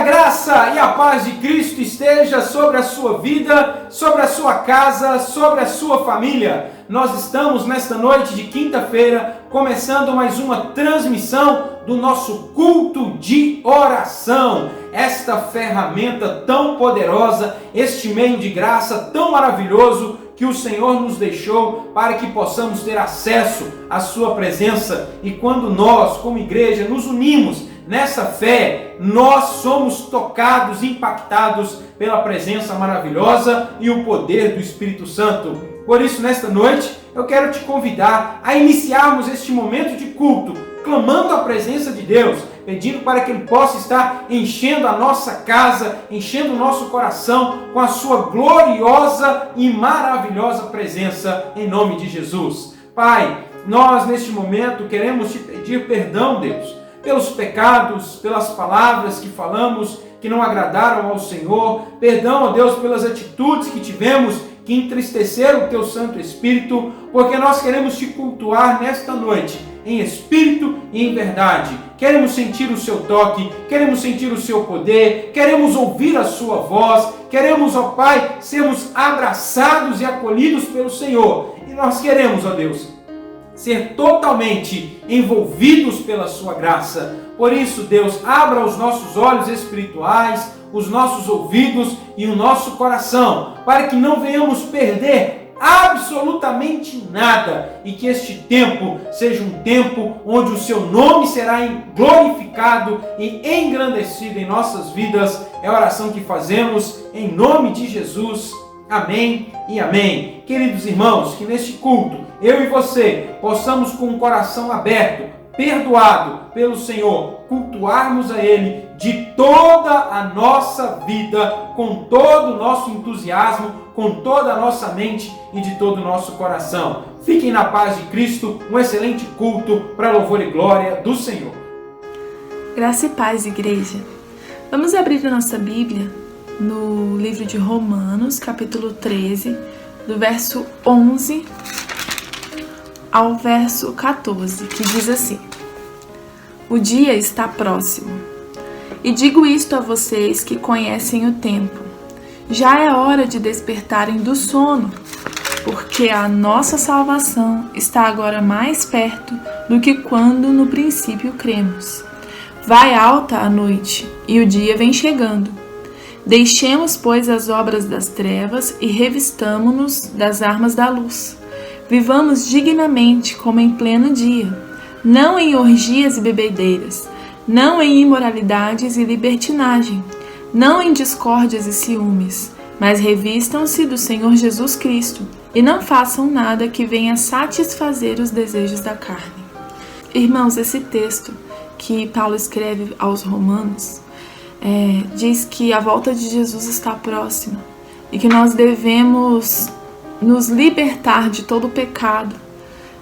graça e a paz de Cristo esteja sobre a sua vida, sobre a sua casa, sobre a sua família. Nós estamos nesta noite de quinta-feira começando mais uma transmissão do nosso culto de oração. Esta ferramenta tão poderosa, este meio de graça tão maravilhoso que o Senhor nos deixou para que possamos ter acesso à sua presença. E quando nós, como igreja, nos unimos nessa fé, nós somos tocados, impactados pela presença maravilhosa e o poder do Espírito Santo. Por isso, nesta noite, eu quero te convidar a iniciarmos este momento de culto, clamando a presença de Deus, pedindo para que Ele possa estar enchendo a nossa casa, enchendo o nosso coração com a sua gloriosa e maravilhosa presença, em nome de Jesus. Pai, nós neste momento queremos te pedir perdão, Deus, pelos pecados, pelas palavras que falamos que não agradaram ao Senhor. Perdão, ó Deus, pelas atitudes que tivemos que entristeceram o Teu Santo Espírito, porque nós queremos te cultuar nesta noite, em espírito e em verdade. Queremos sentir o Seu toque, queremos sentir o Seu poder, queremos ouvir a Sua voz, queremos, ó Pai, sermos abraçados e acolhidos pelo Senhor. E nós queremos, ó Deus, ser totalmente envolvidos pela sua graça. Por isso, Deus, abra os nossos olhos espirituais, os nossos ouvidos e o nosso coração, para que não venhamos perder absolutamente nada e que este tempo seja um tempo onde o seu nome será glorificado e engrandecido em nossas vidas. É a oração que fazemos em nome de Jesus. Amém e amém. Queridos irmãos, que neste culto, eu e você possamos com o coração aberto, perdoado pelo Senhor, cultuarmos a Ele de toda a nossa vida, com todo o nosso entusiasmo, com toda a nossa mente e de todo o nosso coração. Fiquem na paz de Cristo, um excelente culto para louvor e glória do Senhor. Graça e paz, igreja. Vamos abrir a nossa Bíblia no livro de Romanos, capítulo 13, do verso 11 ao verso 14, que diz assim: O dia está próximo, e digo isto a vocês que conhecem o tempo. Já é hora de despertarem do sono, porque a nossa salvação está agora mais perto do que quando no princípio cremos. Vai alta a noite, e o dia vem chegando. Deixemos, pois, as obras das trevas e revistamo-nos das armas da luz. Vivamos dignamente como em pleno dia, não em orgias e bebedeiras, não em imoralidades e libertinagem, não em discórdias e ciúmes, mas revistam-se do Senhor Jesus Cristo e não façam nada que venha satisfazer os desejos da carne. Irmãos, esse texto que Paulo escreve aos Romanos diz que a volta de Jesus está próxima e que nós devemos nos libertar de todo o pecado,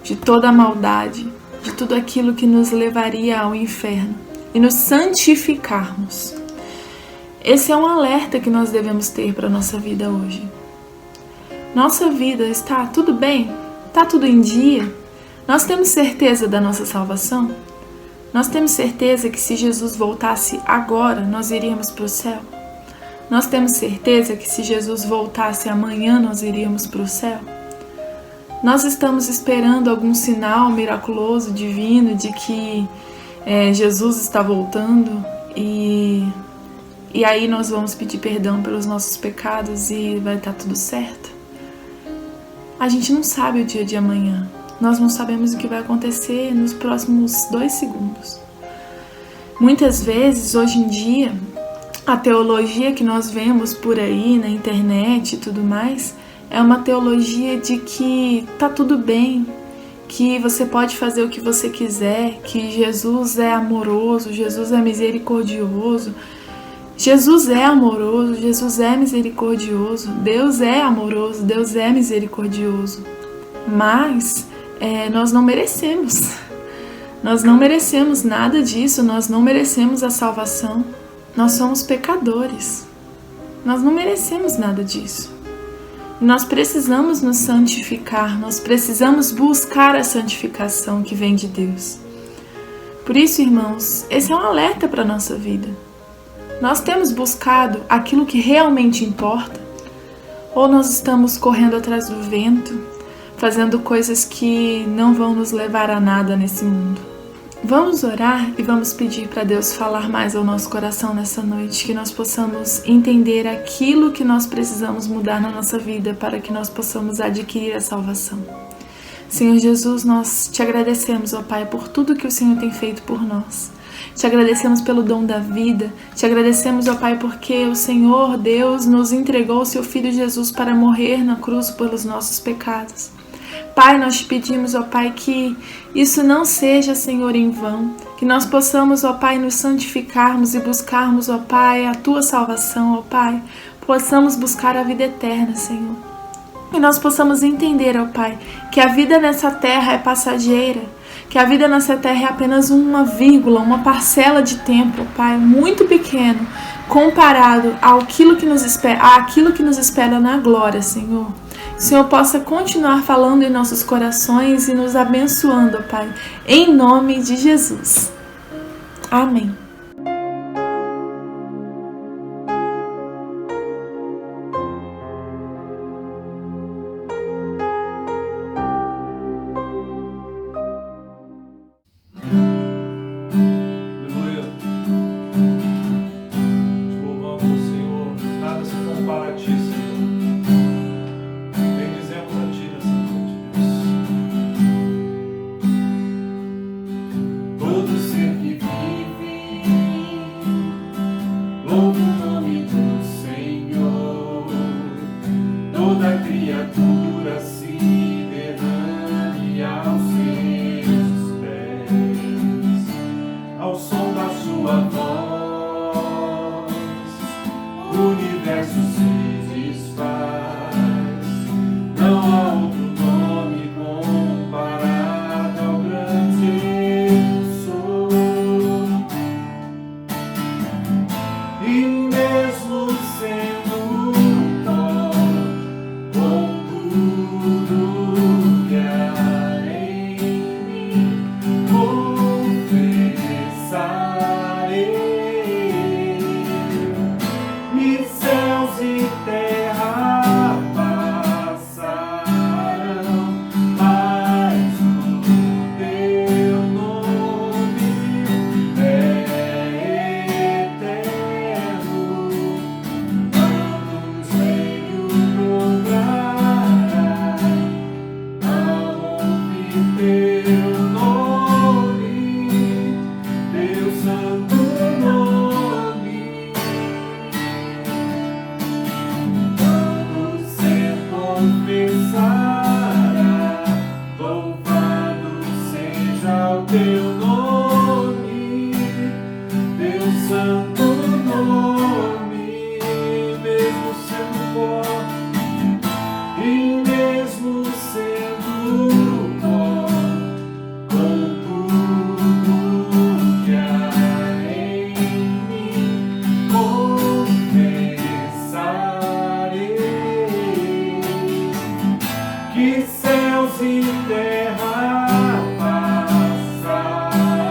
de toda a maldade, de tudo aquilo que nos levaria ao inferno e nos santificarmos. Esse é um alerta que nós devemos ter para a nossa vida hoje. Nossa vida está tudo bem? Está tudo em dia? Nós temos certeza da nossa salvação? Nós temos certeza que se Jesus voltasse agora, nós iríamos para o céu? Nós temos certeza que se Jesus voltasse amanhã, nós iríamos para o céu? Nós estamos esperando algum sinal miraculoso, divino, de que Jesus está voltando e aí nós vamos pedir perdão pelos nossos pecados e vai estar tudo certo? A gente não sabe o dia de amanhã. Nós não sabemos o que vai acontecer nos próximos 2 segundos. Muitas vezes, hoje em dia, a teologia que nós vemos por aí na internet e tudo mais é uma teologia de que tá tudo bem, que você pode fazer o que você quiser, que Jesus é amoroso, Jesus é misericordioso. Jesus é amoroso, Jesus é misericordioso, Deus é amoroso, Deus é misericordioso. Mas nós não merecemos. Nós não merecemos nada disso, nós não merecemos a salvação. Nós somos pecadores. Nós não merecemos nada disso. E nós precisamos nos santificar, nós precisamos buscar a santificação que vem de Deus. Por isso, irmãos, esse é um alerta para a nossa vida. Nós temos buscado aquilo que realmente importa? Ou nós estamos correndo atrás do vento, fazendo coisas que não vão nos levar a nada nesse mundo? Vamos orar e vamos pedir para Deus falar mais ao nosso coração nessa noite, que nós possamos entender aquilo que nós precisamos mudar na nossa vida para que nós possamos adquirir a salvação. Senhor Jesus, nós te agradecemos, ó Pai, por tudo que o Senhor tem feito por nós. Te agradecemos pelo dom da vida, te agradecemos, ó Pai, porque o Senhor Deus nos entregou o seu Filho Jesus para morrer na cruz pelos nossos pecados. Pai, nós te pedimos, ó Pai, que isso não seja, Senhor, em vão, que nós possamos, ó Pai, nos santificarmos e buscarmos, ó Pai, a Tua salvação, ó Pai, possamos buscar a vida eterna, Senhor. E nós possamos entender, ó Pai, que a vida nessa terra é passageira, que a vida nessa terra é apenas uma vírgula, uma parcela de tempo, ó Pai, muito pequeno, comparado àquilo que nos espera na glória, Senhor. Que o Senhor possa continuar falando em nossos corações e nos abençoando, ó Pai, em nome de Jesus. Amém. Que céus e terra passarão.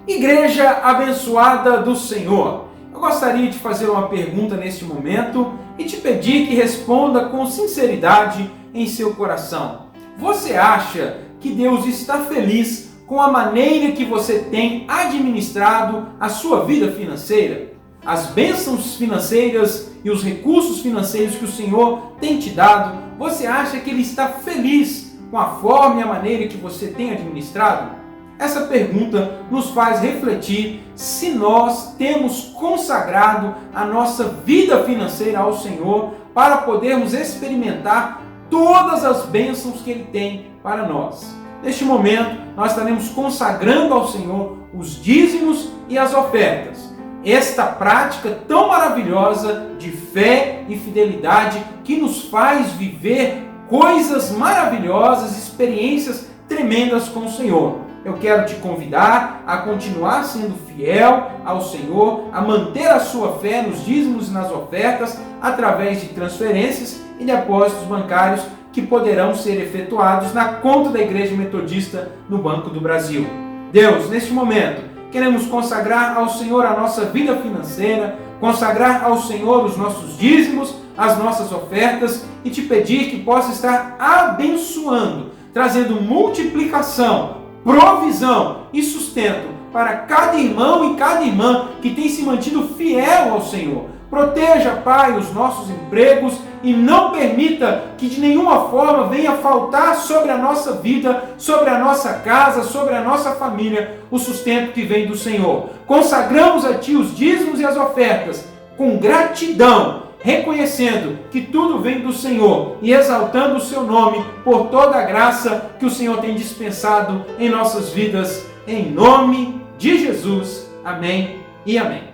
Igreja abençoada do Senhor, eu gostaria de fazer uma pergunta neste momento e te pedir que responda com sinceridade em seu coração. Você acha que Deus está feliz com a maneira que você tem administrado a sua vida financeira? As bênçãos financeiras e os recursos financeiros que o Senhor tem te dado, você acha que Ele está feliz com a forma e a maneira que você tem administrado? Essa pergunta nos faz refletir se nós temos consagrado a nossa vida financeira ao Senhor para podermos experimentar todas as bênçãos que Ele tem para nós. Neste momento, nós estaremos consagrando ao Senhor os dízimos e as ofertas. Esta prática tão maravilhosa de fé e fidelidade que nos faz viver coisas maravilhosas, experiências tremendas com o Senhor. Eu quero te convidar a continuar sendo fiel ao Senhor, a manter a sua fé nos dízimos e nas ofertas através de transferências e depósitos bancários que poderão ser efetuados na conta da Igreja Metodista no Banco do Brasil. Deus, neste momento, queremos consagrar ao Senhor a nossa vida financeira, consagrar ao Senhor os nossos dízimos, as nossas ofertas e te pedir que possa estar abençoando, trazendo multiplicação, provisão e sustento para cada irmão e cada irmã que tem se mantido fiel ao Senhor. Proteja, Pai, os nossos empregos e não permita que de nenhuma forma venha faltar sobre a nossa vida, sobre a nossa casa, sobre a nossa família, o sustento que vem do Senhor. Consagramos a Ti os dízimos e as ofertas com gratidão, reconhecendo que tudo vem do Senhor e exaltando o Seu nome por toda a graça que o Senhor tem dispensado em nossas vidas, em nome de Jesus. Amém e amém.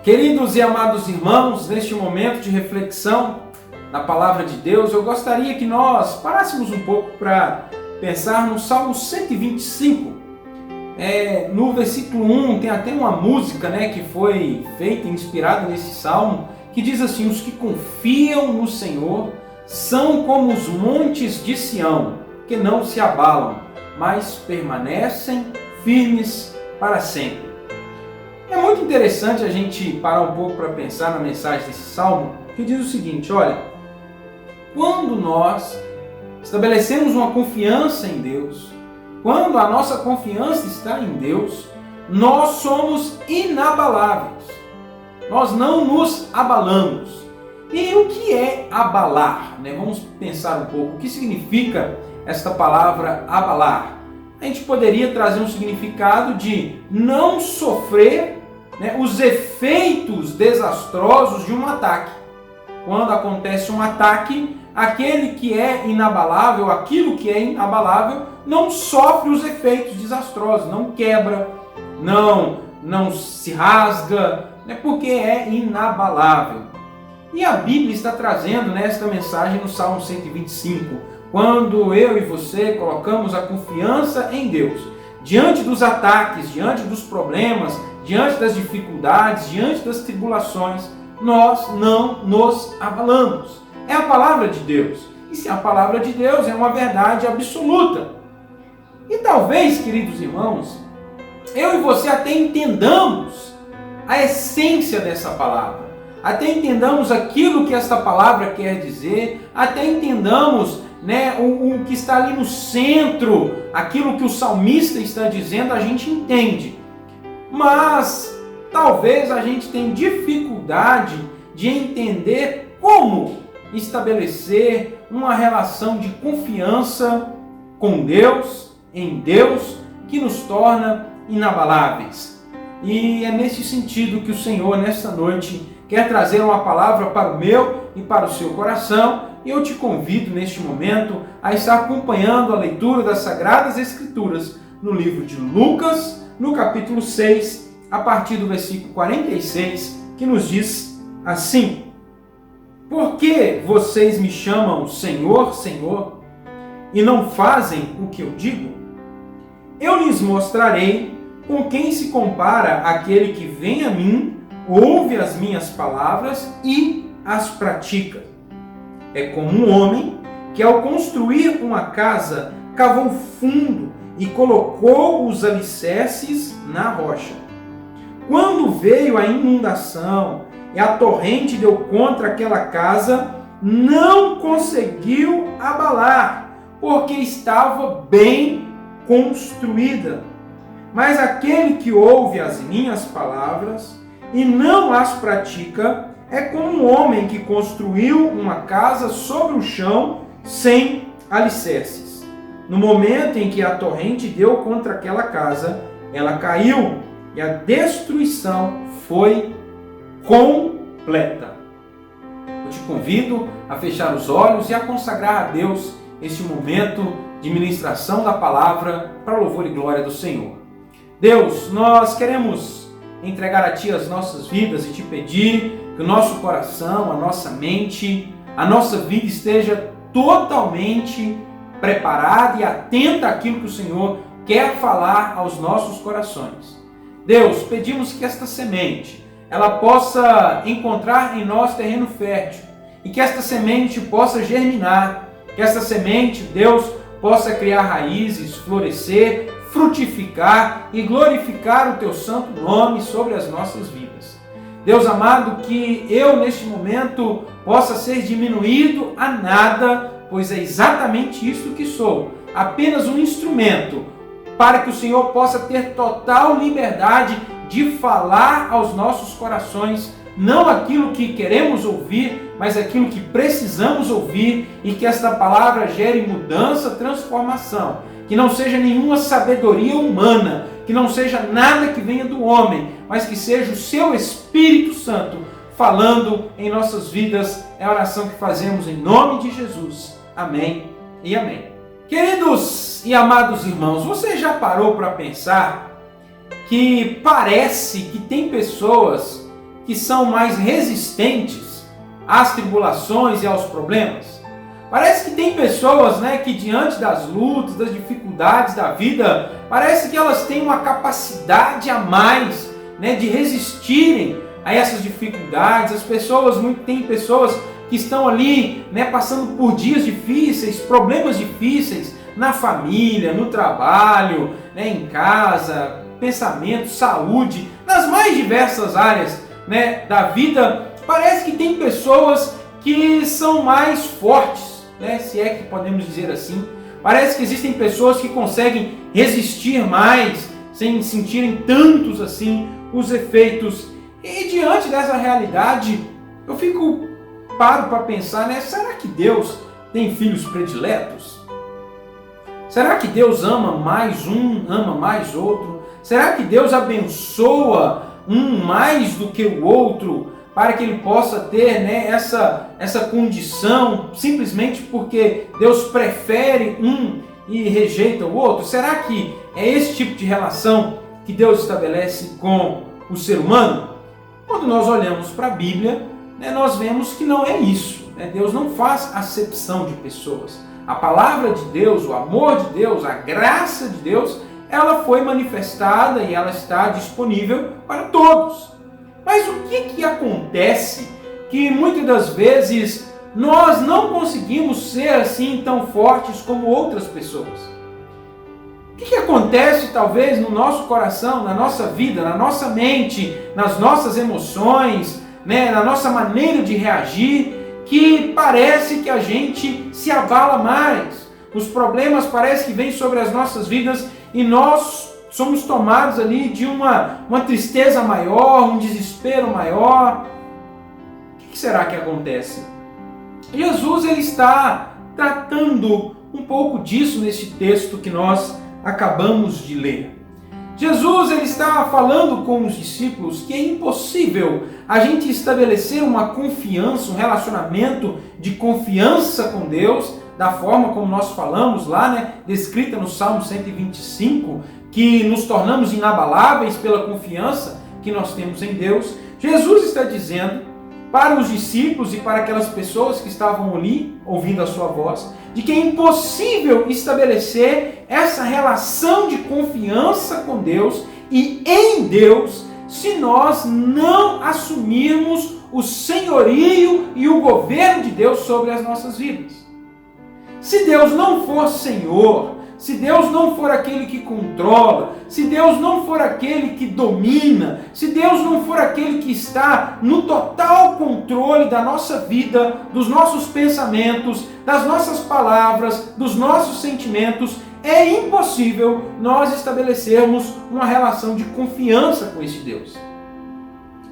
Queridos e amados irmãos, neste momento de reflexão na Palavra de Deus, eu gostaria que nós parássemos um pouco para pensar no Salmo 125. No versículo 1 tem até uma música, que foi feita, inspirada nesse Salmo, que diz assim: os que confiam no Senhor são como os montes de Sião, que não se abalam, mas permanecem firmes para sempre. É muito interessante a gente parar um pouco para pensar na mensagem desse Salmo, que diz o seguinte: olha, quando nós estabelecemos uma confiança em Deus, quando a nossa confiança está em Deus, nós somos inabaláveis. Nós não nos abalamos. E o que é abalar? Vamos pensar um pouco. O que significa esta palavra abalar? A gente poderia trazer um significado de não sofrer os efeitos desastrosos de um ataque. Quando acontece um ataque, aquele que é inabalável, aquilo que é inabalável, não sofre os efeitos desastrosos, não quebra, não se rasga, porque é inabalável. E a Bíblia está trazendo nesta mensagem no Salmo 125, quando eu e você colocamos a confiança em Deus, diante dos ataques, diante dos problemas, diante das dificuldades, diante das tribulações, nós não nos abalamos. É a palavra de Deus. E se a palavra de Deus é uma verdade absoluta. E talvez, queridos irmãos, eu e você até entendamos a essência dessa palavra. Até entendamos aquilo que esta palavra quer dizer. Até entendamos o que está ali no centro, aquilo que o salmista está dizendo, a gente entende. Mas talvez a gente tenha dificuldade de entender como estabelecer uma relação de confiança com Deus, em Deus, que nos torna inabaláveis. E é nesse sentido que o Senhor, nesta noite, quer trazer uma palavra para o meu e para o seu coração. E eu te convido neste momento a estar acompanhando a leitura das Sagradas Escrituras no livro de Lucas, no capítulo 6, a partir do versículo 46, que nos diz assim: Por que vocês me chamam Senhor, Senhor, e não fazem o que eu digo? Eu lhes mostrarei com quem se compara aquele que vem a mim, ouve as minhas palavras e as pratica. É como um homem que, ao construir uma casa, cavou fundo e colocou os alicerces na rocha. Quando veio a inundação e a torrente deu contra aquela casa, não conseguiu abalar, porque estava bem construída. Mas aquele que ouve as minhas palavras e não as pratica é como um homem que construiu uma casa sobre o chão sem alicerces. No momento em que a torrente deu contra aquela casa, ela caiu e a destruição foi completa. Eu te convido a fechar os olhos e a consagrar a Deus este momento de ministração da palavra para louvor e glória do Senhor. Deus, nós queremos entregar a Ti as nossas vidas e Te pedir que o nosso coração, a nossa mente, a nossa vida esteja totalmente preparada e atenta àquilo que o Senhor quer falar aos nossos corações. Deus, pedimos que esta semente ela possa encontrar em nós terreno fértil e que esta semente possa germinar, que esta semente, Deus, possa criar raízes, florescer, frutificar e glorificar o Teu santo nome sobre as nossas vidas. Deus amado, que eu neste momento possa ser diminuído a nada, pois é exatamente isso que sou, apenas um instrumento para que o Senhor possa ter total liberdade de falar aos nossos corações, não aquilo que queremos ouvir, mas aquilo que precisamos ouvir, e que esta palavra gere mudança, transformação, que não seja nenhuma sabedoria humana, que não seja nada que venha do homem, mas que seja o Seu Espírito Santo falando em nossas vidas. É a oração que fazemos em nome de Jesus. Amém e amém. Queridos e amados irmãos, você já parou para pensar que parece que tem pessoas que são mais resistentes às tribulações e aos problemas? Parece que tem pessoas, que diante das lutas, das dificuldades da vida, parece que elas têm uma capacidade a mais, de resistirem a essas dificuldades. Tem pessoas que estão ali, passando por dias difíceis, problemas difíceis na família, no trabalho, em casa, pensamento, saúde, nas mais diversas áreas, da vida. Parece que tem pessoas que são mais fortes, se é que podemos dizer assim. Parece que existem pessoas que conseguem resistir mais, sem sentirem tantos assim os efeitos. E diante dessa realidade, eu paro para pensar, será que Deus tem filhos prediletos? Será que Deus ama mais um, ama mais outro? Será que Deus abençoa um mais do que o outro, para que ele possa ter essa condição, simplesmente porque Deus prefere um e rejeita o outro? Será que é esse tipo de relação que Deus estabelece com o ser humano? Quando nós olhamos para a Bíblia, nós vemos que não é isso. Deus não faz acepção de pessoas. A palavra de Deus, o amor de Deus, a graça de Deus, ela foi manifestada e ela está disponível para todos. Mas o que acontece que muitas das vezes nós não conseguimos ser assim tão fortes como outras pessoas? O que acontece talvez no nosso coração, na nossa vida, na nossa mente, nas nossas emoções, na nossa maneira de reagir, que parece que a gente se abala mais? Os problemas parecem que vêm sobre as nossas vidas e nós somos tomados ali de uma tristeza maior, um desespero maior. O que será que acontece? Jesus ele está tratando um pouco disso nesse texto que nós acabamos de ler. Jesus ele está falando com os discípulos que é impossível a gente estabelecer uma confiança, um relacionamento de confiança com Deus, da forma como nós falamos lá, né, descrita no Salmo 125, que nos tornamos inabaláveis pela confiança que nós temos em Deus. Jesus está dizendo para os discípulos e para aquelas pessoas que estavam ali ouvindo a sua voz, de que é impossível estabelecer essa relação de confiança com Deus e em Deus se nós não assumirmos o senhorio e o governo de Deus sobre as nossas vidas. Se Deus não for Senhor, se Deus não for aquele que controla, se Deus não for aquele que domina, se Deus não for aquele que está no total controle da nossa vida, dos nossos pensamentos, das nossas palavras, dos nossos sentimentos, é impossível nós estabelecermos uma relação de confiança com esse Deus.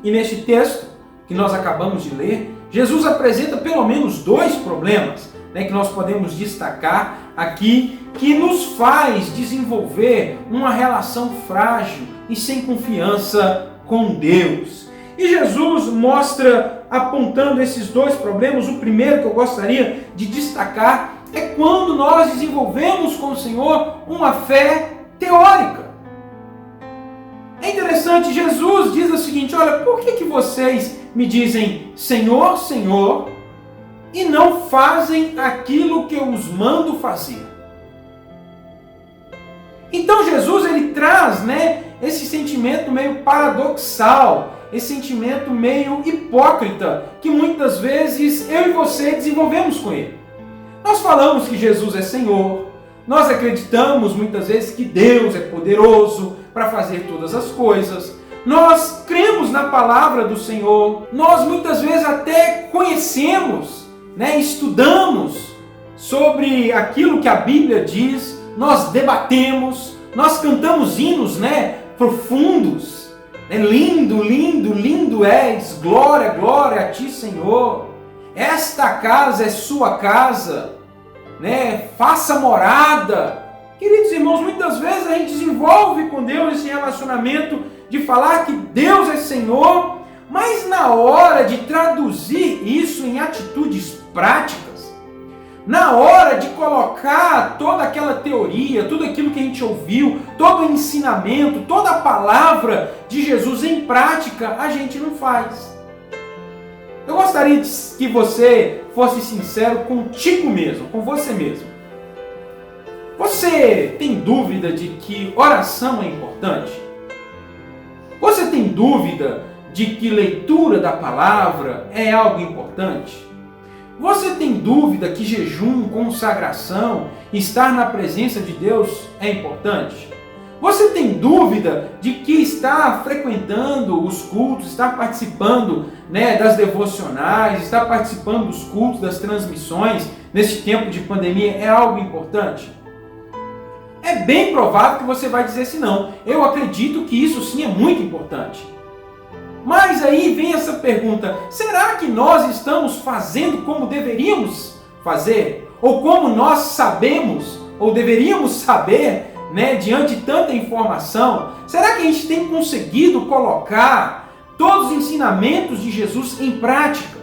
E neste texto que nós acabamos de ler, Jesus apresenta pelo menos 2 problemas, né, que nós podemos destacar aqui, que nos faz desenvolver uma relação frágil e sem confiança com Deus. E Jesus mostra, apontando esses 2 problemas, o primeiro que eu gostaria de destacar é quando nós desenvolvemos com o Senhor uma fé teórica. É interessante, Jesus diz o seguinte: olha, por que vocês me dizem Senhor, Senhor, e não fazem aquilo que eu os mando fazer? Então Jesus ele traz, né, esse sentimento meio paradoxal, esse sentimento meio hipócrita, que muitas vezes eu e você desenvolvemos com ele. Nós falamos que Jesus é Senhor, nós acreditamos muitas vezes que Deus é poderoso para fazer todas as coisas, nós cremos na palavra do Senhor, nós muitas vezes até conhecemos, né, estudamos sobre aquilo que a Bíblia diz, nós debatemos, nós cantamos hinos, né, profundos, né, lindo, lindo, lindo és, glória, glória a ti, Senhor, esta casa é sua casa, né, faça morada. Queridos irmãos, muitas vezes a gente desenvolve com Deus esse relacionamento de falar que Deus é Senhor, mas na hora de traduzir isso em atitudes práticas, na hora de colocar toda aquela teoria, tudo aquilo que a gente ouviu, todo o ensinamento, toda a palavra de Jesus em prática, a gente não faz. Eu gostaria que você fosse sincero contigo mesmo, com você mesmo. Você tem dúvida de que oração é importante? Você tem dúvida de que leitura da palavra é algo importante? Você tem dúvida que jejum, consagração, estar na presença de Deus é importante? Você tem dúvida de que estar frequentando os cultos, estar participando, né, das devocionais, estar participando dos cultos, das transmissões, nesse tempo de pandemia, é algo importante? É bem provável que você vai dizer assim, não, eu acredito que isso sim é muito importante. Mas aí vem essa pergunta, será que nós estamos fazendo como deveríamos fazer? Ou como nós sabemos, ou deveríamos saber, né, diante de tanta informação? Será que a gente tem conseguido colocar todos os ensinamentos de Jesus em prática?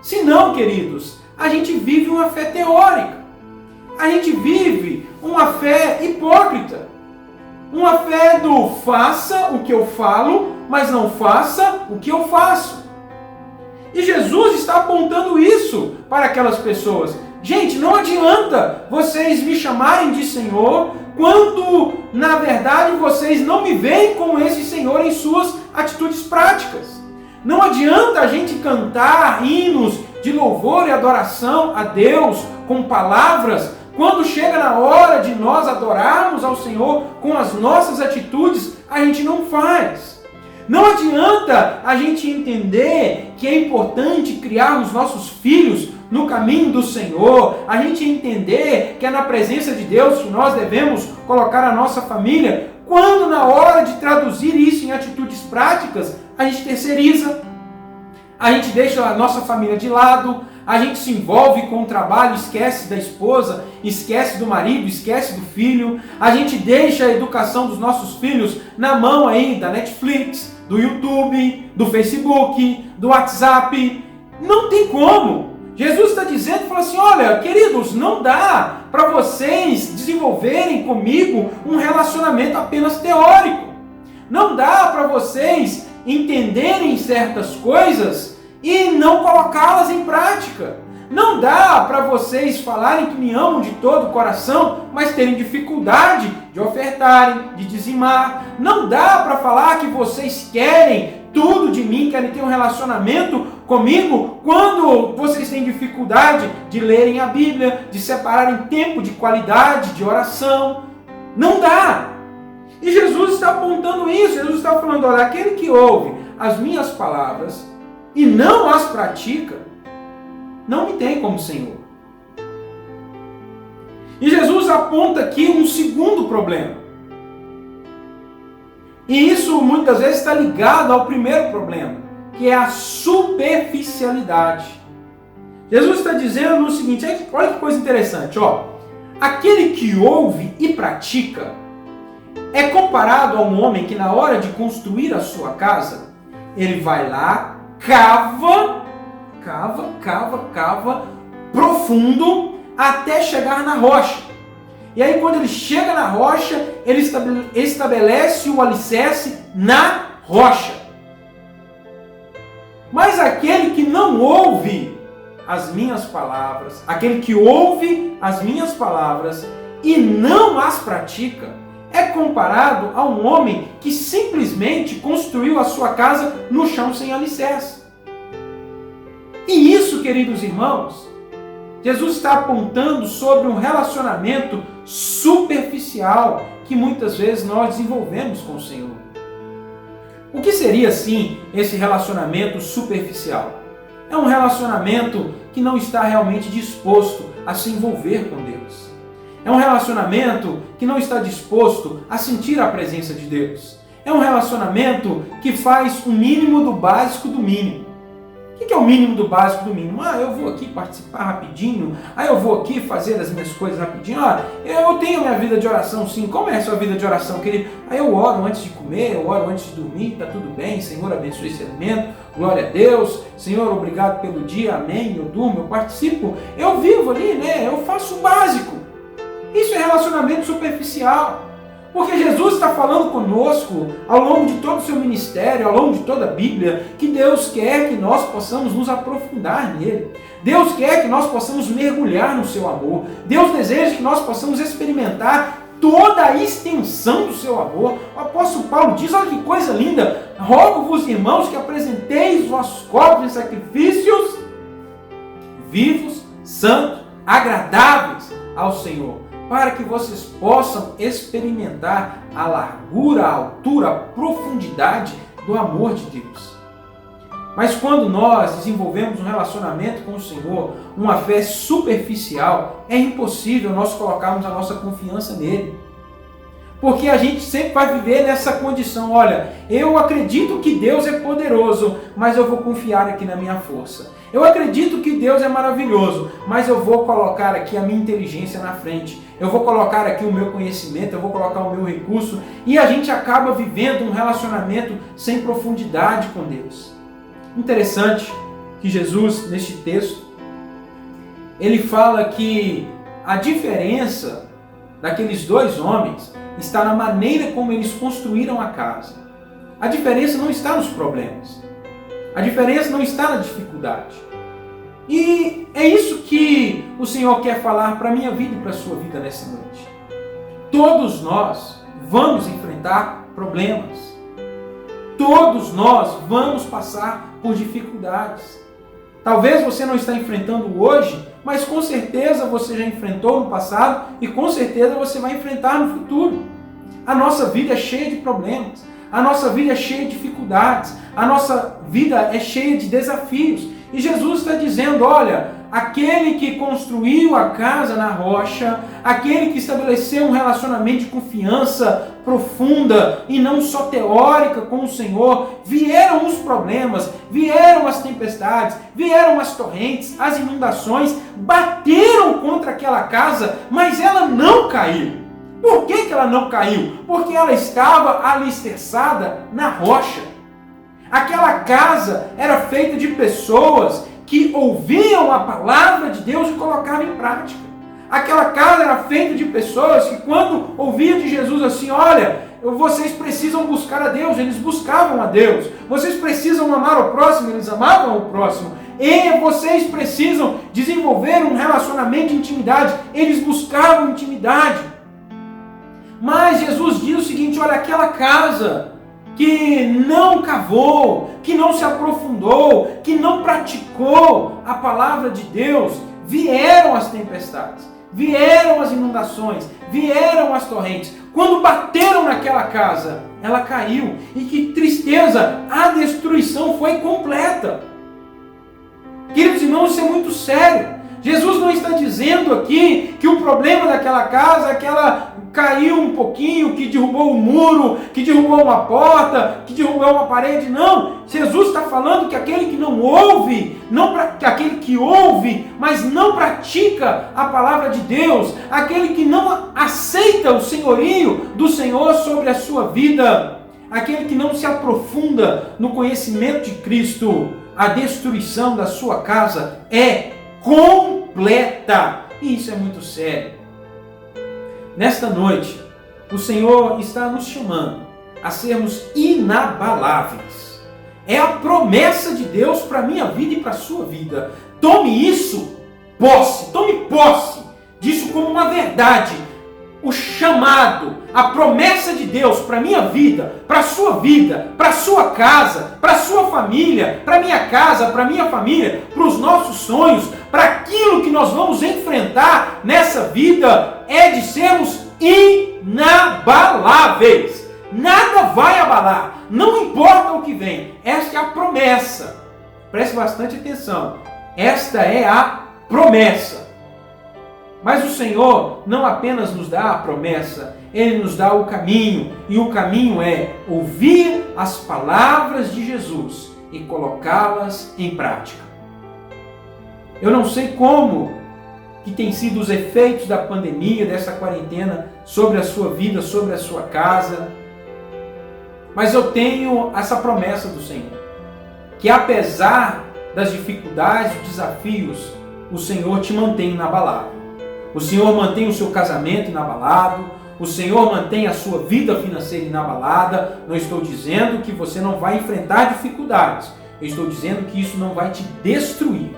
Se não, queridos, a gente vive uma fé teórica. A gente vive uma fé hipócrita. Uma fé do faça o que eu falo, mas não faça o que eu faço. E Jesus está apontando isso para aquelas pessoas. Gente, não adianta vocês me chamarem de Senhor, quando na verdade vocês não me veem como esse Senhor em suas atitudes práticas. Não adianta a gente cantar hinos de louvor e adoração a Deus com palavras, quando chega na hora de nós adorarmos ao Senhor com as nossas atitudes, a gente não faz. Não adianta a gente entender que é importante criar os nossos filhos no caminho do Senhor, a gente entender que é na presença de Deus que nós devemos colocar a nossa família, quando na hora de traduzir isso em atitudes práticas, a gente terceiriza, a gente deixa a nossa família de lado, a gente se envolve com o trabalho, esquece da esposa, esquece do marido, esquece do filho, a gente deixa a educação dos nossos filhos na mão aí da Netflix, do YouTube, do Facebook, do WhatsApp. Não tem como. Jesus está dizendo, fala assim, olha, queridos, não dá para vocês desenvolverem comigo um relacionamento apenas teórico. Não dá para vocês entenderem certas coisas e não colocá-las em prática. Não dá para vocês falarem que me amam de todo o coração, mas terem dificuldade de ofertarem, de dizimar. Não dá para falar que vocês querem tudo de mim, querem ter um relacionamento comigo, quando vocês têm dificuldade de lerem a Bíblia, de separarem tempo de qualidade, de oração. Não dá. E Jesus está apontando isso. Jesus está falando, olha, aquele que ouve as minhas palavras e não as pratica, não me tem como Senhor. E Jesus aponta aqui um segundo problema. E isso muitas vezes está ligado ao primeiro problema, que é a superficialidade. Jesus está dizendo o seguinte, olha que coisa interessante, ó. Aquele que ouve e pratica é comparado a um homem que na hora de construir a sua casa, ele vai lá, cava profundo até chegar na rocha. E aí quando ele chega na rocha, ele estabelece o alicerce na rocha. Mas aquele que não ouve as minhas palavras, aquele que ouve as minhas palavras e não as pratica, é comparado a um homem que simplesmente construiu a sua casa no chão sem alicerce. E isso, queridos irmãos, Jesus está apontando sobre um relacionamento superficial que muitas vezes nós desenvolvemos com o Senhor. O que seria, assim, esse relacionamento superficial? É um relacionamento que não está realmente disposto a se envolver com Deus. É um relacionamento que não está disposto a sentir a presença de Deus. É um relacionamento que faz o mínimo do básico do mínimo. O que é o mínimo do básico do mínimo? Eu vou aqui participar rapidinho, eu vou aqui fazer as minhas coisas rapidinho, eu tenho minha vida de oração sim. Como é a sua vida de oração, querido? Eu oro antes de comer, eu oro antes de dormir, tá tudo bem, Senhor abençoe esse alimento, glória a Deus, Senhor obrigado pelo dia, amém, eu durmo, eu participo, eu vivo ali, né? Eu faço o básico. Isso é relacionamento superficial. Porque Jesus está falando conosco ao longo de todo o seu ministério, ao longo de toda a Bíblia, que Deus quer que nós possamos nos aprofundar nele. Deus quer que nós possamos mergulhar no seu amor. Deus deseja que nós possamos experimentar toda a extensão do seu amor. O apóstolo Paulo diz, olha que coisa linda, rogo-vos, irmãos, que apresenteis os vossos corpos em sacrifícios vivos, santos, agradáveis ao Senhor, para que vocês possam experimentar a largura, a altura, a profundidade do amor de Deus. Mas quando nós desenvolvemos um relacionamento com o Senhor, uma fé superficial, é impossível nós colocarmos a nossa confiança nele. Porque a gente sempre vai viver nessa condição, olha, eu acredito que Deus é poderoso, mas eu vou confiar aqui na minha força. Eu acredito que Deus é maravilhoso, mas eu vou colocar aqui a minha inteligência na frente. Eu vou colocar aqui o meu conhecimento, eu vou colocar o meu recurso. E a gente acaba vivendo um relacionamento sem profundidade com Deus. Interessante que Jesus, neste texto, ele fala que a diferença daqueles dois homens está na maneira como eles construíram a casa. A diferença não está nos problemas. A diferença não está na dificuldade. E é isso que o Senhor quer falar para a minha vida e para a sua vida nessa noite. Todos nós vamos enfrentar problemas. Todos nós vamos passar por dificuldades. Talvez você não está enfrentando hoje, mas com certeza você já enfrentou no passado e com certeza você vai enfrentar no futuro. A nossa vida é cheia de problemas. A nossa vida é cheia de dificuldades, a nossa vida é cheia de desafios. E Jesus está dizendo, olha, aquele que construiu a casa na rocha, aquele que estabeleceu um relacionamento de confiança profunda e não só teórica com o Senhor, vieram os problemas, vieram as tempestades, vieram as torrentes, as inundações, bateram contra aquela casa, mas ela não caiu. Por que ela não caiu? Porque ela estava alicerçada na rocha. Aquela casa era feita de pessoas que ouviam a palavra de Deus e colocavam em prática. Aquela casa era feita de pessoas que quando ouviam de Jesus assim, olha, vocês precisam buscar a Deus, eles buscavam a Deus. Vocês precisam amar o próximo, eles amavam o próximo. E vocês precisam desenvolver um relacionamento de intimidade, eles buscavam intimidade. Mas Jesus diz o seguinte, olha, aquela casa que não cavou, que não se aprofundou, que não praticou a palavra de Deus, vieram as tempestades, vieram as inundações, vieram as torrentes. Quando bateram naquela casa, ela caiu. E que tristeza, a destruição foi completa. Queridos irmãos, isso é muito sério. Jesus não está dizendo aqui que o problema daquela casa é que ela caiu um pouquinho, que derrubou um muro, que derrubou uma porta, que derrubou uma parede. Não, Jesus está falando que aquele que não ouve, aquele que ouve, mas não pratica a palavra de Deus, aquele que não aceita o senhorio do Senhor sobre a sua vida, aquele que não se aprofunda no conhecimento de Cristo, a destruição da sua casa é completa. E isso é muito sério. Nesta noite, o Senhor está nos chamando a sermos inabaláveis. É a promessa de Deus para a minha vida e para a sua vida. Tome isso, tome posse disso como uma verdade. O chamado, a promessa de Deus para a minha vida, para a sua casa, para a sua família, para a minha casa, para a minha família, para os nossos sonhos, para aquilo que nós vamos enfrentar nessa vida, é de sermos inabaláveis. Nada vai abalar, não importa o que vem. Esta é a promessa. Preste bastante atenção. Esta é a promessa. Mas o Senhor não apenas nos dá a promessa, Ele nos dá o caminho. E o caminho é ouvir as palavras de Jesus e colocá-las em prática. Eu não sei como que tem sido os efeitos da pandemia, dessa quarentena, sobre a sua vida, sobre a sua casa. Mas eu tenho essa promessa do Senhor, que apesar das dificuldades, dos desafios, o Senhor te mantém inabalável. O Senhor mantém o seu casamento inabalado, o Senhor mantém a sua vida financeira inabalada. Não estou dizendo que você não vai enfrentar dificuldades, eu estou dizendo que isso não vai te destruir.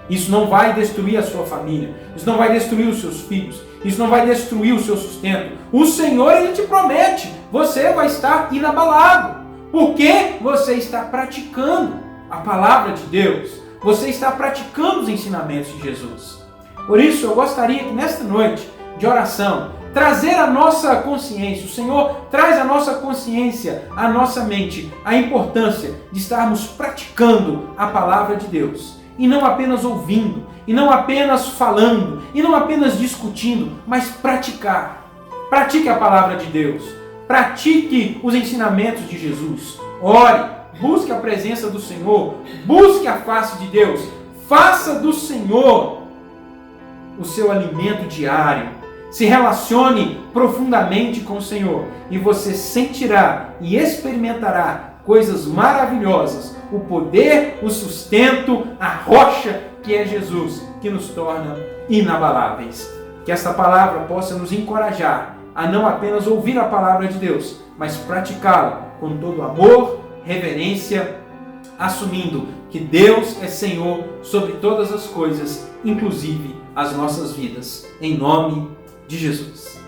Isso não vai destruir a sua família, isso não vai destruir os seus filhos, isso não vai destruir o seu sustento. O Senhor, Ele te promete, você vai estar inabalado, porque você está praticando a palavra de Deus, você está praticando os ensinamentos de Jesus. Por isso, eu gostaria que nesta noite de oração, trazer a nossa consciência, o Senhor traz a nossa consciência, a nossa mente, a importância de estarmos praticando a palavra de Deus. E não apenas ouvindo, e não apenas falando, e não apenas discutindo, mas praticar. Pratique a palavra de Deus, pratique os ensinamentos de Jesus. Ore, busque a presença do Senhor, busque a face de Deus, faça do Senhor o seu alimento diário. Se relacione profundamente com o Senhor e você sentirá e experimentará coisas maravilhosas, o poder, o sustento, a rocha que é Jesus, que nos torna inabaláveis. Que esta palavra possa nos encorajar a não apenas ouvir a palavra de Deus, mas praticá-la com todo amor, reverência, assumindo que Deus é Senhor sobre todas as coisas, inclusive as nossas vidas, em nome de Jesus.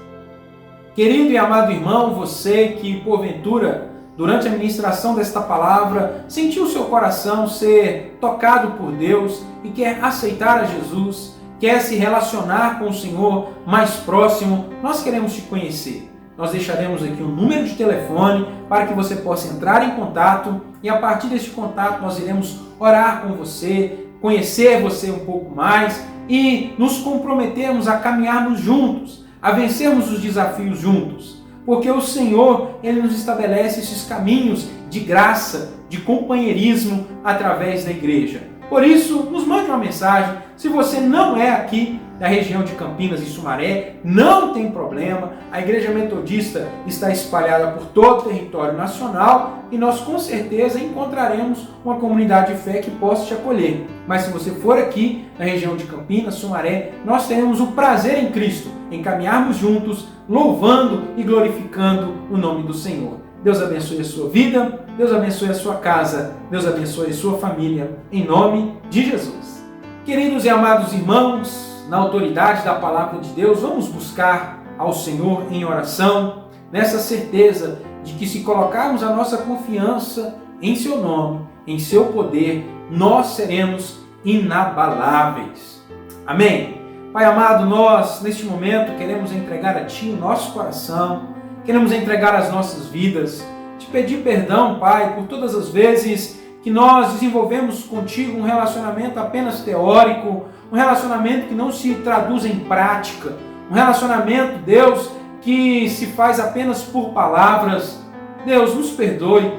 Querido e amado irmão, você que porventura, durante a ministração desta palavra, sentiu seu coração ser tocado por Deus e quer aceitar a Jesus, quer se relacionar com o Senhor mais próximo, nós queremos te conhecer. nós deixaremos aqui um número de telefone para que você possa entrar em contato e a partir deste contato nós iremos orar com você, conhecer você um pouco mais e nos comprometermos a caminharmos juntos, a vencermos os desafios juntos. Porque o Senhor, Ele nos estabelece esses caminhos de graça, de companheirismo através da igreja. Por isso, nos mande uma mensagem. Se você não é aqui da região de Campinas e Sumaré, não tem problema. A Igreja Metodista está espalhada por todo o território nacional e nós com certeza encontraremos uma comunidade de fé que possa te acolher. Mas se você for aqui na região de Campinas, Sumaré, nós teremos o prazer em Cristo, em caminharmos juntos, louvando e glorificando o nome do Senhor. Deus abençoe a sua vida, Deus abençoe a sua casa, Deus abençoe a sua família, em nome de Jesus. Queridos e amados irmãos, na autoridade da palavra de Deus, vamos buscar ao Senhor em oração, nessa certeza de que se colocarmos a nossa confiança em seu nome, em seu poder, nós seremos inabaláveis. Amém? Pai amado, nós neste momento queremos entregar a Ti o nosso coração, queremos entregar as nossas vidas, te pedir perdão, Pai, por todas as vezes que nós desenvolvemos contigo um relacionamento apenas teórico, um relacionamento que não se traduz em prática, um relacionamento, Deus, que se faz apenas por palavras. Deus, nos perdoe,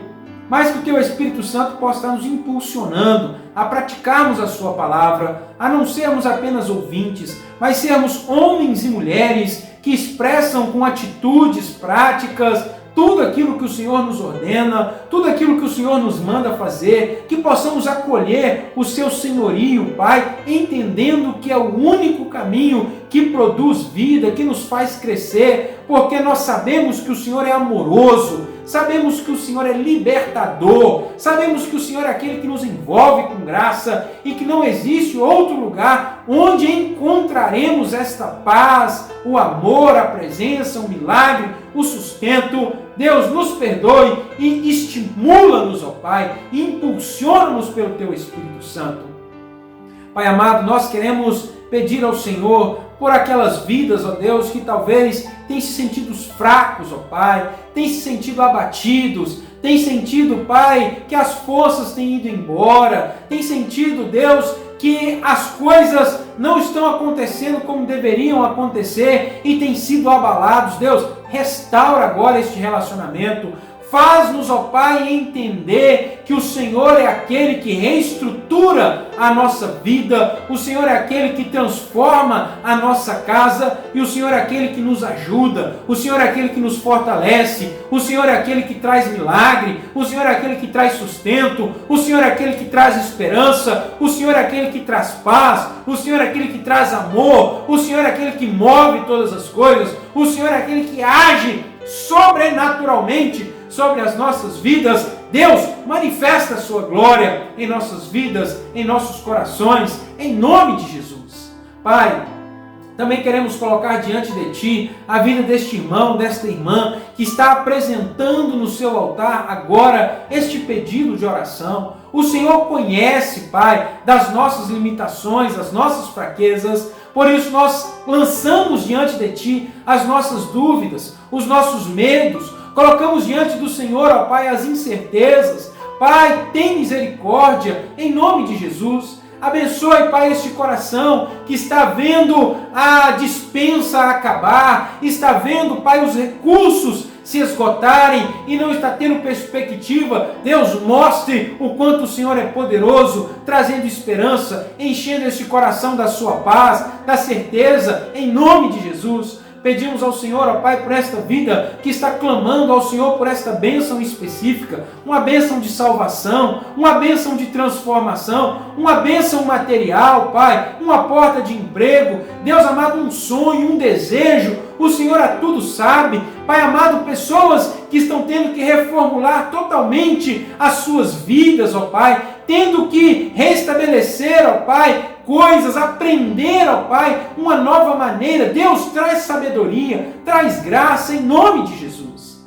mas que o Teu Espírito Santo possa estar nos impulsionando a praticarmos a Sua palavra, a não sermos apenas ouvintes, mas sermos homens e mulheres que expressam com atitudes práticas tudo aquilo que o Senhor nos ordena, tudo aquilo que o Senhor nos manda fazer, que possamos acolher o Seu senhorio, Pai, entendendo que é o único caminho que produz vida, que nos faz crescer, porque nós sabemos que o Senhor é amoroso, sabemos que o Senhor é libertador, sabemos que o Senhor é aquele que nos envolve com graça e que não existe outro lugar onde encontraremos esta paz, o amor, a presença, o milagre, o sustento. Deus, nos perdoe e estimula-nos, ó Pai, e impulsiona-nos pelo Teu Espírito Santo. Pai amado, nós queremos pedir ao Senhor por aquelas vidas, ó Deus, que talvez tenham se sentido fracos, ó Pai, tenham se sentido abatidos, têm sentido, Pai, que as forças têm ido embora, têm sentido, Deus, que as coisas não estão acontecendo como deveriam acontecer e têm sido abalados. Deus, restaura agora este relacionamento. Faz-nos, ó Pai, entender que o Senhor é aquele que reestrutura a nossa vida, o Senhor é aquele que transforma a nossa casa e o Senhor é aquele que nos ajuda, o Senhor é aquele que nos fortalece, o Senhor é aquele que traz milagre, o Senhor é aquele que traz sustento, o Senhor é aquele que traz esperança, o Senhor é aquele que traz paz, o Senhor é aquele que traz amor, o Senhor é aquele que move todas as coisas, o Senhor é aquele que age sobrenaturalmente sobre as nossas vidas. Deus, manifesta a Sua glória em nossas vidas, em nossos corações, em nome de Jesus. Pai, também queremos colocar diante de Ti a vida deste irmão, desta irmã, que está apresentando no seu altar agora este pedido de oração. O Senhor conhece, Pai, das nossas limitações, das nossas fraquezas. Por isso nós lançamos diante de Ti as nossas dúvidas, os nossos medos, colocamos diante do Senhor, ó Pai, as incertezas. Pai, tem misericórdia, em nome de Jesus. Abençoe, Pai, este coração que está vendo a dispensa acabar, está vendo, Pai, os recursos se esgotarem e não está tendo perspectiva. Deus, mostre o quanto o Senhor é poderoso, trazendo esperança, enchendo este coração da Sua paz, da certeza, em nome de Jesus. Pedimos ao Senhor, ó Pai, por esta vida que está clamando ao Senhor por esta bênção específica, uma bênção de salvação, uma bênção de transformação, uma bênção material, Pai, uma porta de emprego, Deus amado, um sonho, um desejo, o Senhor a tudo sabe. Pai amado, pessoas que estão tendo que reformular totalmente as suas vidas, ó Pai, tendo que restabelecer, ó Pai, coisas, aprender, ó Pai, uma nova maneira. Deus, traz sabedoria, traz graça em nome de Jesus.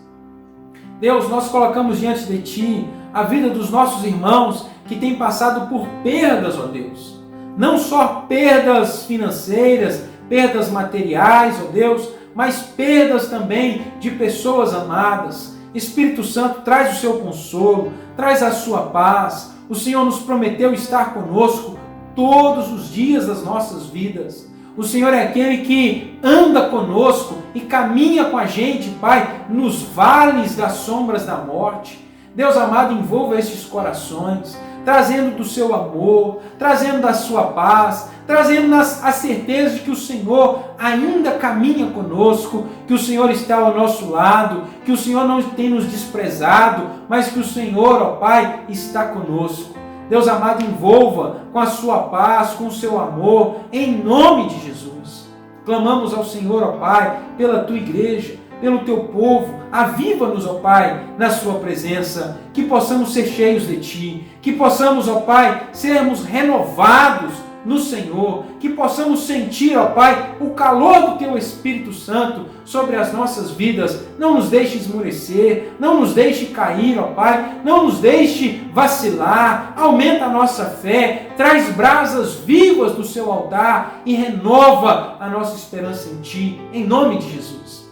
Deus, nós colocamos diante de Ti a vida dos nossos irmãos que têm passado por perdas, ó Deus. Não só perdas financeiras, perdas materiais, ó Deus, mas perdas também de pessoas amadas. Espírito Santo, traz o seu consolo, traz a sua paz. O Senhor nos prometeu estar conosco todos os dias das nossas vidas. O Senhor é aquele que anda conosco e caminha com a gente, Pai, nos vales das sombras da morte. Deus amado, envolva estes corações, trazendo do seu amor, trazendo da sua paz, trazendo a certeza de que o Senhor ainda caminha conosco, que o Senhor está ao nosso lado, que o Senhor não tem nos desprezado, mas que o Senhor, ó Pai, está conosco. Deus amado, envolva com a sua paz, com o seu amor, em nome de Jesus. Clamamos ao Senhor, ó Pai, pela tua igreja, pelo teu povo. Aviva-nos, ó Pai, na sua presença, que possamos ser cheios de ti, que possamos, ó Pai, sermos renovados no Senhor, que possamos sentir, ó Pai, o calor do teu Espírito Santo sobre as nossas vidas. Não nos deixe esmorecer, não nos deixe cair, ó Pai, não nos deixe vacilar. Aumenta a nossa fé, traz brasas vivas do seu altar e renova a nossa esperança em ti, em nome de Jesus.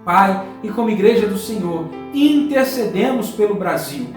Pai, e como igreja do Senhor, intercedemos pelo Brasil.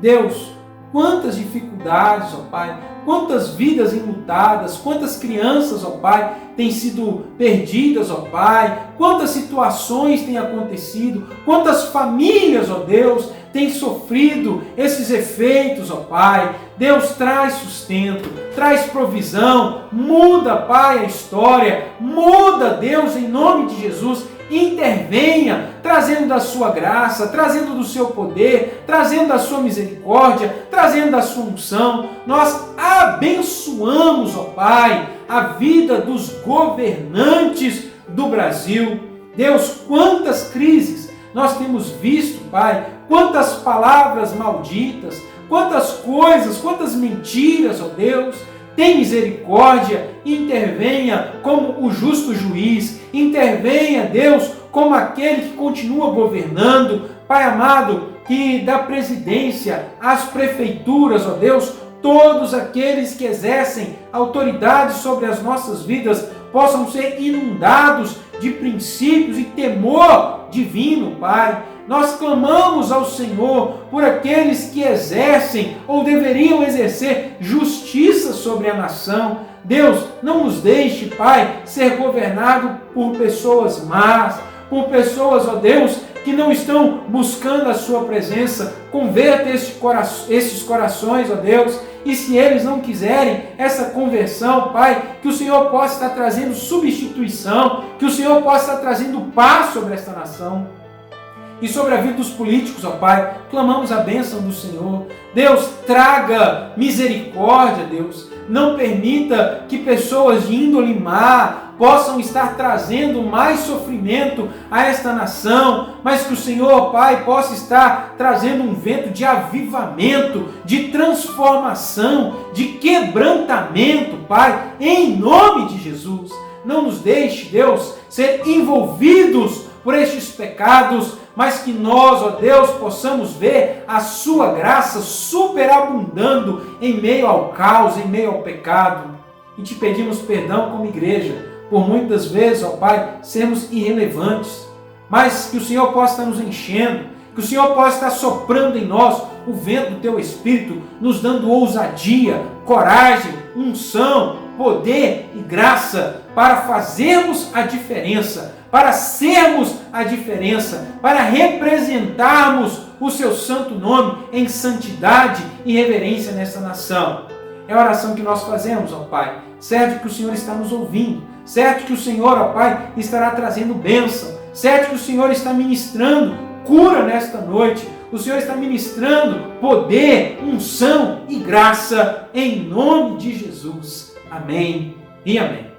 Deus, quantas dificuldades, ó Pai, quantas vidas enlutadas, quantas crianças, ó Pai, têm sido perdidas, ó Pai, quantas situações têm acontecido, quantas famílias, ó Deus, têm sofrido esses efeitos, ó Pai. Deus, traz sustento, traz provisão, muda, Pai, a história, muda, Deus, em nome de Jesus. Intervenha, trazendo da sua graça, trazendo do seu poder, trazendo da sua misericórdia, trazendo da sua unção. Nós abençoamos, ó Pai, a vida dos governantes do Brasil. Deus, quantas crises nós temos visto, Pai, quantas palavras malditas, quantas coisas, quantas mentiras, ó Deus. Tem misericórdia, intervenha como o justo juiz, intervenha, Deus, como aquele que continua governando. Pai amado, que da presidência às prefeituras, ó Deus, todos aqueles que exercem autoridade sobre as nossas vidas possam ser inundados de princípios e temor divino, Pai. Nós clamamos ao Senhor por aqueles que exercem ou deveriam exercer justiça sobre a nação. Deus, não nos deixe, Pai, ser governado por pessoas más, por pessoas, ó Deus, que não estão buscando a sua presença. Converta esses corações, ó Deus, e se eles não quiserem essa conversão, Pai, que o Senhor possa estar trazendo substituição, que o Senhor possa estar trazendo paz sobre esta nação. E sobre a vida dos políticos, ó Pai, clamamos a bênção do Senhor. Deus, traga misericórdia, Deus. Não permita que pessoas de índole má possam estar trazendo mais sofrimento a esta nação, mas que o Senhor, ó Pai, possa estar trazendo um vento de avivamento, de transformação, de quebrantamento, Pai, em nome de Jesus. Não nos deixe, Deus, ser envolvidos por estes pecados, mas que nós, ó Deus, possamos ver a sua graça superabundando em meio ao caos, em meio ao pecado. E te pedimos perdão como igreja, por muitas vezes, ó Pai, sermos irrelevantes, mas que o Senhor possa estar nos enchendo, que o Senhor possa estar soprando em nós o vento do Teu Espírito, nos dando ousadia, coragem, unção, poder e graça para fazermos a diferença, para sermos a diferença, para representarmos o Seu santo nome em santidade e reverência nessa nação. É a oração que nós fazemos, ó Pai, certo que o Senhor está nos ouvindo, certo que o Senhor, ó Pai, estará trazendo bênção, certo que o Senhor está ministrando cura nesta noite, o Senhor está ministrando poder, unção e graça em nome de Jesus. Amém e amém.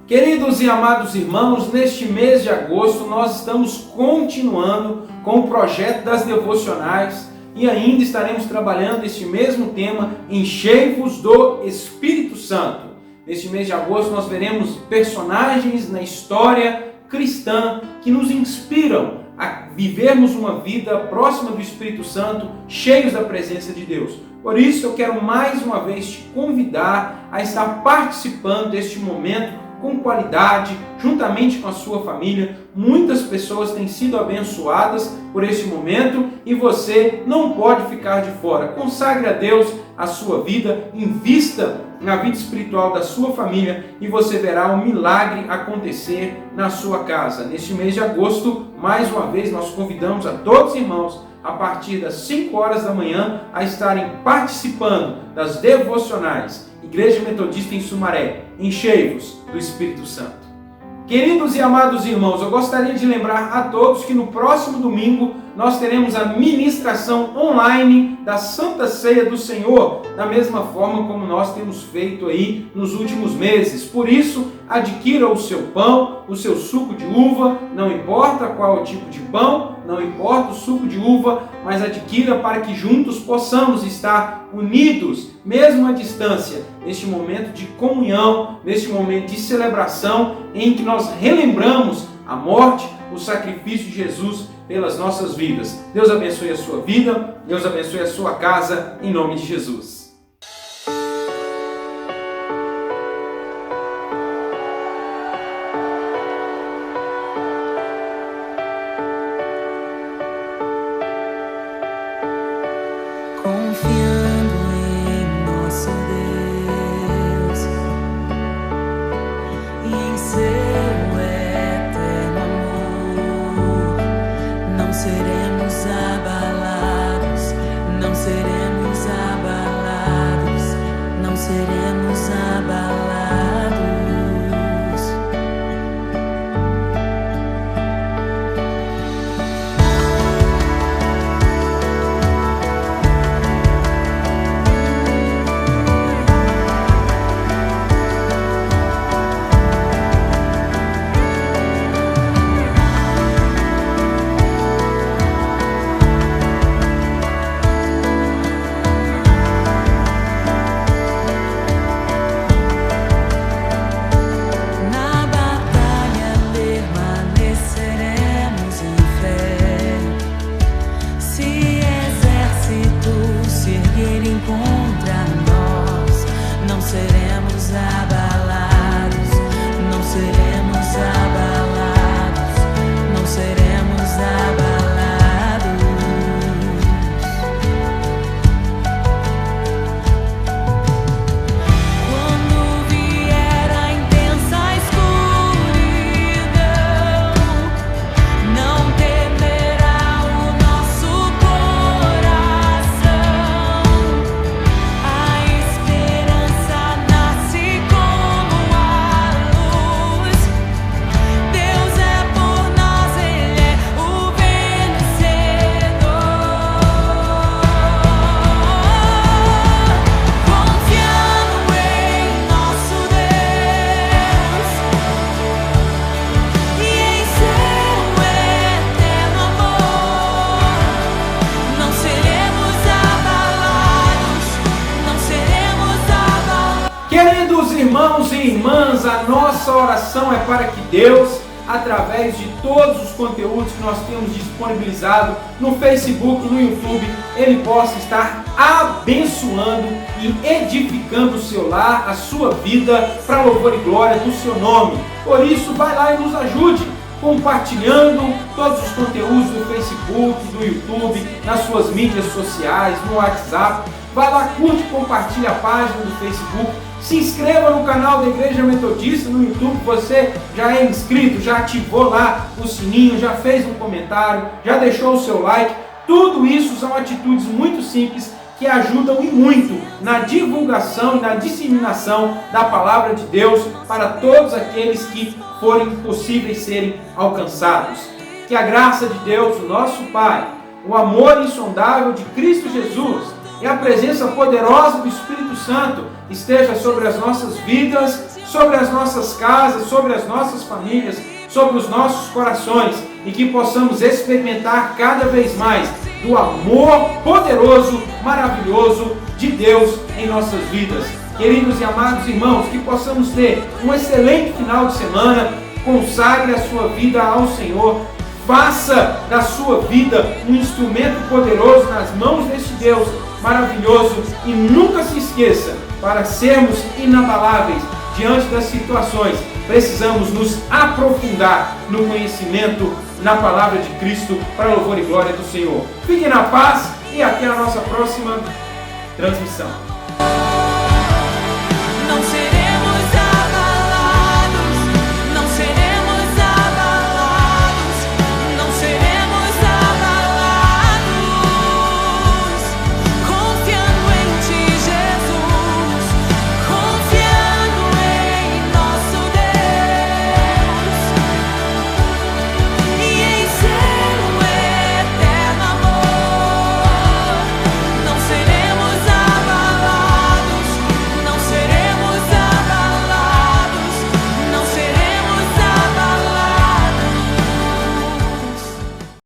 Queridos e amados irmãos, neste mês de agosto nós estamos continuando com o projeto das devocionais e ainda estaremos trabalhando este mesmo tema, enchei-vos do Espírito Santo. Neste mês de agosto nós veremos personagens na história cristã que nos inspiram a vivermos uma vida próxima do Espírito Santo, cheios da presença de Deus. Por isso eu quero mais uma vez te convidar a estar participando deste momento com qualidade, juntamente com a sua família. Muitas pessoas têm sido abençoadas por este momento e você não pode ficar de fora. Consagre a Deus a sua vida, invista na vida espiritual da sua família e você verá um milagre acontecer na sua casa. Neste mês de agosto, mais uma vez, nós convidamos a todos os irmãos a partir das 5 horas da manhã a estarem participando das devocionais. Igreja Metodista em Sumaré, enchei-vos do Espírito Santo. Queridos e amados irmãos, eu gostaria de lembrar a todos que no próximo domingo nós teremos a ministração online da Santa Ceia do Senhor, da mesma forma como nós temos feito aí nos últimos meses. Por isso, adquira o seu pão, o seu suco de uva, não importa qual é o tipo de pão, não importa o suco de uva, mas adquira para que juntos possamos estar unidos, mesmo à distância, neste momento de comunhão, neste momento de celebração, em que nós relembramos a morte, o sacrifício de Jesus pelas nossas vidas. Deus abençoe a sua vida, Deus abençoe a sua casa, em nome de Jesus. Confiando em nosso Deus e em seu eterno amor, não seremos abalados, não seremos abalados, não seremos abalados. Queridos irmãos e irmãs, a nossa oração é para que Deus, através de todos os conteúdos que nós temos disponibilizado no Facebook, no YouTube, Ele possa estar abençoando e edificando o seu lar, a sua vida, para louvor e glória do seu nome. Por isso, vai lá e nos ajude, compartilhando todos os conteúdos do Facebook, do YouTube, nas suas mídias sociais, no WhatsApp. Vai lá, curte, compartilha a página do Facebook. Se inscreva no canal da Igreja Metodista no YouTube. Você já é inscrito, já ativou lá o sininho, já fez um comentário, já deixou o seu like. Tudo isso são atitudes muito simples que ajudam e muito na divulgação e na disseminação da Palavra de Deus para todos aqueles que forem possíveis serem alcançados. Que a graça de Deus, o nosso Pai, o amor insondável de Cristo Jesus e a presença poderosa do Espírito Santo esteja sobre as nossas vidas, sobre as nossas casas, sobre as nossas famílias, sobre os nossos corações, e que possamos experimentar cada vez mais do amor poderoso, maravilhoso de Deus em nossas vidas. Queridos e amados irmãos, que possamos ter um excelente final de semana. Consagre a sua vida ao Senhor, faça da sua vida um instrumento poderoso nas mãos deste Deus maravilhoso e nunca se esqueça, para sermos inabaláveis diante das situações, precisamos nos aprofundar no conhecimento, na palavra de Cristo, para louvor e glória do Senhor. Fiquem na paz e até a nossa próxima transmissão.